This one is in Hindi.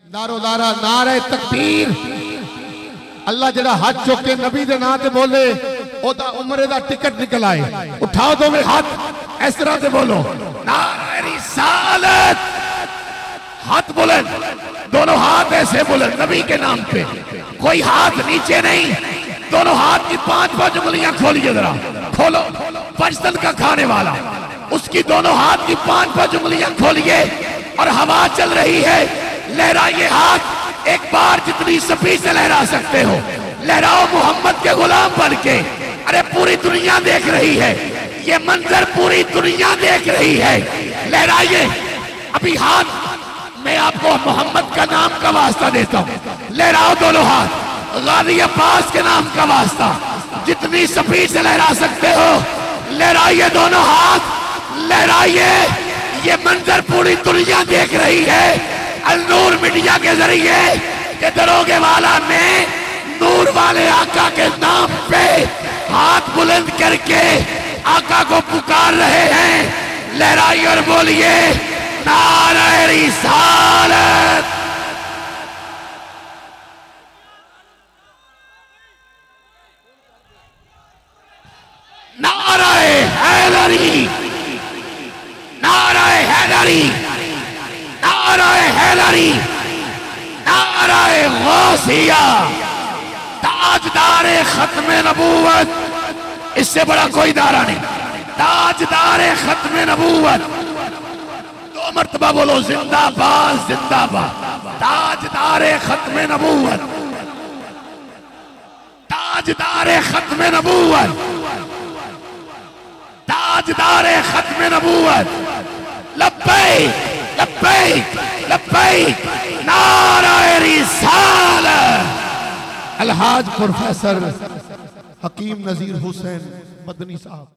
दारो दारा नारे तकबीर। अल्लाह जरा हाथ चुक के नबी दे नाम ते बोले ओदा उम्रे दा टिकट निकल आए। उठाओ दोवें हाथ इस तरह से बोलो नारे रिसालत। हाथ बुलंद, दोनों हाथ ऐसे बुलंद नबी के नाम पे, कोई हाथ नीचे नहीं। दोनों हाथ की पांच उंगलियां खोलिए, जरा खोलो। बचतन का खाने वाला उसकी दोनों हाथ की पांच उंगलियां खोलिए और हवा चल रही है। लहराइए हाथ एक बार, जितनी स्पीड से लहरा सकते हो लहराओ मोहम्मद के गुलाम बन के। अरे पूरी दुनिया देख रही है, ये मंजर पूरी दुनिया देख रही है। लहराइए अभी हाथ, मैं आपको मोहम्मद का नाम का वास्ता देता हूँ। लहराओ दोनों हाथ, गाजी अब्बास के नाम का वास्ता। जितनी स्पीड से लहरा सकते हो लहराइए दोनों हाथ, लहराइए। ये मंजर पूरी दुनिया देख रही है। अल-नूर मीडिया के जरिए के दरोगे वाला में नूर वाले आका के नाम पे हाथ बुलंद करके आका को पुकार रहे हैं। लहराइए और बोलिए नारे रिसालत। नारे हैदरी, नारे हैदरी, नारे हैदरी, नारे गौसिया। ताजदारे खत्मे नबूवत, इससे बड़ा कोई दारा नहीं। ताजदारे खत्मे नबूवत, दो मर्तबा बोलो जिंदाबाद जिंदाबाद। ताजदारे खत्मे नबूवत, ताजदारे खत्मे नबूवत, ताजदारे खत्मे नबूवत। लब्बैक लब्बैक लब्बैक, नारे रिसालत। अलहाज प्रोफेसर हकीम नजीर हुसैन मदनी साहब।